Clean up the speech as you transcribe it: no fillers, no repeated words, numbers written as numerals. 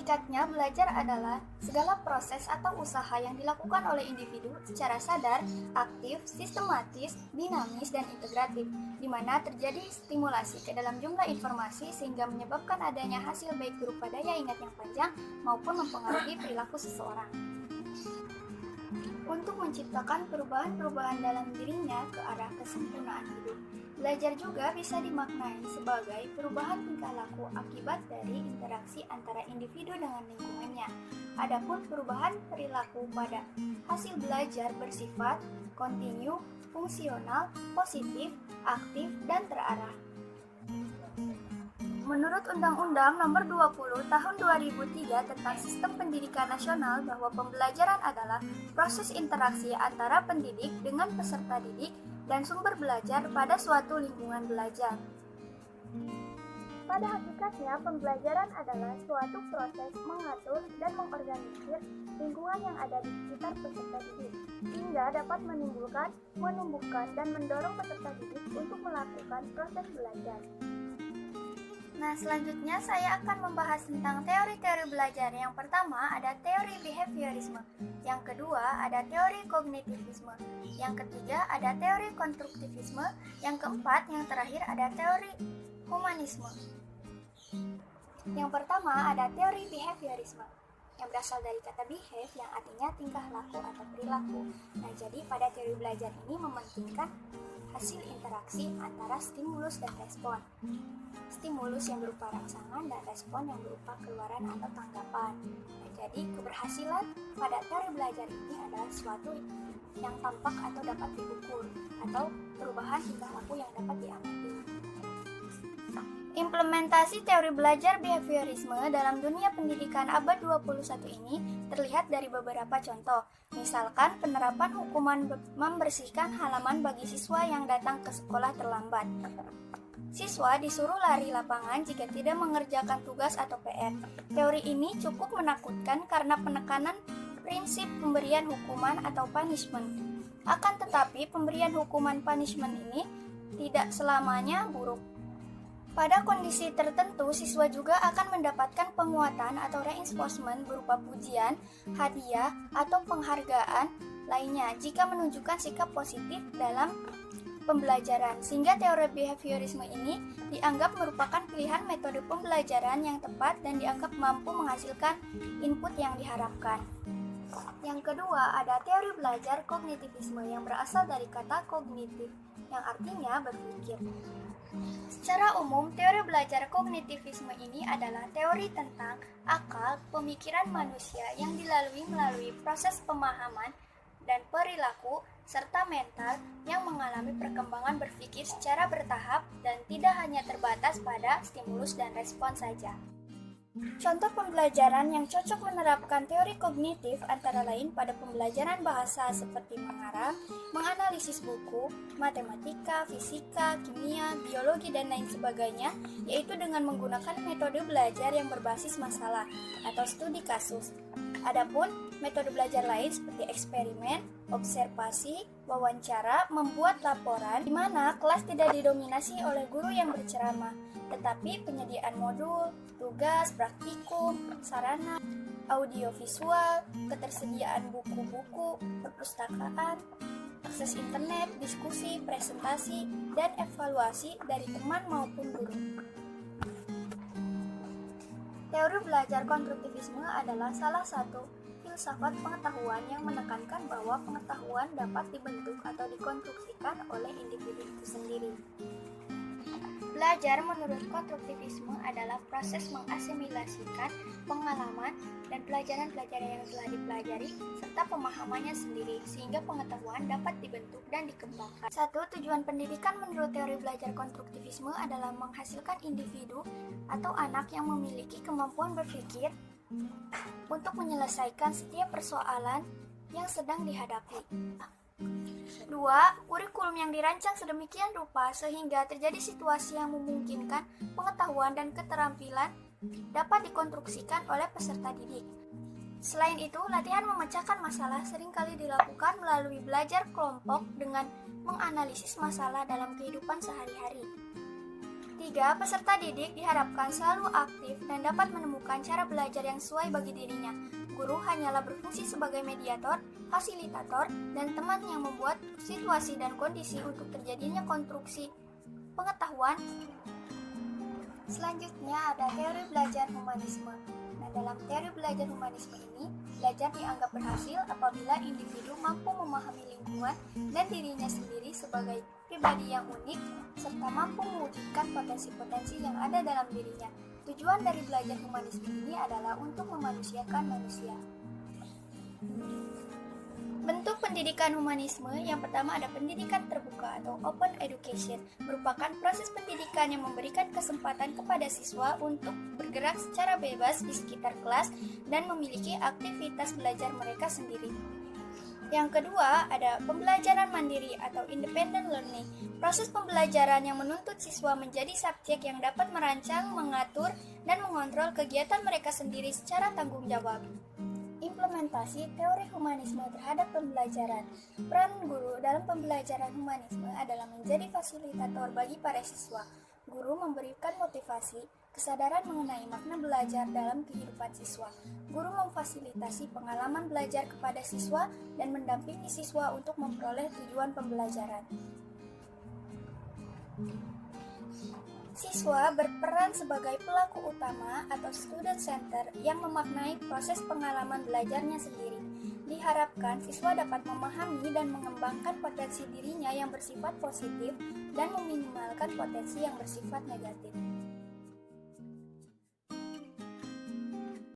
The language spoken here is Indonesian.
Singkatnya, belajar adalah segala proses atau usaha yang dilakukan oleh individu secara sadar, aktif, sistematis, dinamis, dan integratif, di mana terjadi stimulasi ke dalam jumlah informasi sehingga menyebabkan adanya hasil baik berupa daya ingat yang panjang maupun mempengaruhi perilaku seseorang. Untuk menciptakan perubahan-perubahan dalam dirinya ke arah kesempurnaan hidup. Belajar juga bisa dimaknai sebagai perubahan tingkah laku akibat dari interaksi antara individu dengan lingkungannya. Adapun perubahan perilaku pada hasil belajar bersifat kontinu, fungsional, positif, aktif, dan terarah. Menurut Undang-Undang Nomor 20 Tahun 2003 tentang Sistem Pendidikan Nasional bahwa pembelajaran adalah proses interaksi antara pendidik dengan peserta didik dan sumber belajar pada suatu lingkungan belajar. Pada hakikatnya, pembelajaran adalah suatu proses mengatur dan mengorganisir lingkungan yang ada di sekitar peserta didik, sehingga dapat menimbulkan, menumbuhkan, dan mendorong peserta didik untuk melakukan proses belajar. Nah, selanjutnya saya akan membahas tentang teori-teori belajar. Yang pertama ada teori behaviorisme, yang kedua ada teori kognitivisme, yang ketiga ada teori konstruktivisme, yang keempat, yang terakhir ada teori humanisme. Yang pertama ada teori behaviorisme, yang berasal dari kata behave yang artinya tingkah laku atau perilaku. Nah, jadi pada teori belajar ini mementingkan hasil interaksi antara stimulus dan respon. Stimulus yang berupa rangsangan dan respon yang berupa keluaran atau tanggapan. Nah, jadi keberhasilan pada teori belajar ini adalah sesuatu yang tampak atau dapat diukur, atau perubahan tingkah laku yang dapat diamati. Implementasi teori belajar behaviorisme dalam dunia pendidikan abad 21 ini terlihat dari beberapa contoh. Misalkan penerapan hukuman membersihkan halaman bagi siswa yang datang ke sekolah terlambat. Siswa disuruh lari lapangan jika tidak mengerjakan tugas atau PR. Teori ini cukup menakutkan karena penekanan prinsip pemberian hukuman atau punishment. Akan tetapi, pemberian hukuman punishment ini tidak selamanya buruk. Pada kondisi tertentu, siswa juga akan mendapatkan penguatan atau reinforcement berupa pujian, hadiah, atau penghargaan lainnya jika menunjukkan sikap positif dalam pembelajaran. Sehingga teori behaviorisme ini dianggap merupakan pilihan metode pembelajaran yang tepat dan dianggap mampu menghasilkan input yang diharapkan. Yang kedua, ada teori belajar kognitivisme yang berasal dari kata kognitif, yang artinya berpikir. Secara umum, teori belajar kognitivisme ini adalah teori tentang akal, pemikiran manusia yang dilalui melalui proses pemahaman dan perilaku, serta mental yang mengalami perkembangan berpikir secara bertahap dan tidak hanya terbatas pada stimulus dan respon saja. Contoh pembelajaran yang cocok menerapkan teori kognitif antara lain pada pembelajaran bahasa seperti mengarang, menganalisis buku, matematika, fisika, kimia, biologi, dan lain sebagainya, yaitu dengan menggunakan metode belajar yang berbasis masalah atau studi kasus. Adapun metode belajar lain seperti eksperimen, observasi, wawancara, membuat laporan, di mana kelas tidak didominasi oleh guru yang berceramah, tetapi penyediaan modul, tugas, praktikum, sarana, audiovisual, ketersediaan buku-buku, perpustakaan, akses internet, diskusi, presentasi, dan evaluasi dari teman maupun guru. Teori belajar konstruktivisme adalah salah satu filsafat pengetahuan yang menekankan bahwa pengetahuan dapat dibentuk atau dikonstruksikan oleh individu itu sendiri. Belajar menurut konstruktivisme adalah proses mengasimilasikan pengalaman dan pelajaran-pelajaran yang telah dipelajari serta pemahamannya sendiri sehingga pengetahuan dapat dibentuk dan dikembangkan. Satu, tujuan pendidikan menurut teori belajar konstruktivisme adalah menghasilkan individu atau anak yang memiliki kemampuan berpikir untuk menyelesaikan setiap persoalan yang sedang dihadapi. 2. Kurikulum yang dirancang sedemikian rupa sehingga terjadi situasi yang memungkinkan pengetahuan dan keterampilan dapat dikonstruksikan oleh peserta didik. Selain itu, latihan memecahkan masalah seringkali dilakukan melalui belajar kelompok dengan menganalisis masalah dalam kehidupan sehari-hari. 3. Tiga, peserta didik diharapkan selalu aktif dan dapat menemukan cara belajar yang sesuai bagi dirinya. Guru hanyalah berfungsi sebagai mediator, fasilitator, dan teman yang membuat situasi dan kondisi untuk terjadinya konstruksi pengetahuan. Selanjutnya ada teori belajar humanisme. Nah, dalam teori belajar humanisme ini, belajar dianggap berhasil apabila individu mampu memahami lingkungan dan dirinya sendiri sebagai pribadi yang unik, serta mampu mewujudkan potensi-potensi yang ada dalam dirinya. Tujuan dari belajar humanisme ini adalah untuk memanusiakan manusia. Bentuk pendidikan humanisme yang pertama ada pendidikan terbuka atau open education, merupakan proses pendidikan yang memberikan kesempatan kepada siswa untuk bergerak secara bebas di sekitar kelas dan memiliki aktivitas belajar mereka sendiri. Yang kedua ada pembelajaran mandiri atau independent learning, proses pembelajaran yang menuntut siswa menjadi subjek yang dapat merancang, mengatur, dan mengontrol kegiatan mereka sendiri secara tanggung jawab. Implementasi teori humanisme terhadap pembelajaran. Peran guru dalam pembelajaran humanisme adalah menjadi fasilitator bagi para siswa. Guru memberikan motivasi, kesadaran mengenai makna belajar dalam kehidupan siswa. Guru memfasilitasi pengalaman belajar kepada siswa dan mendampingi siswa untuk memperoleh tujuan pembelajaran. Siswa berperan sebagai pelaku utama atau student center yang memaknai proses pengalaman belajarnya sendiri. Diharapkan siswa dapat memahami dan mengembangkan potensi dirinya yang bersifat positif dan meminimalkan potensi yang bersifat negatif.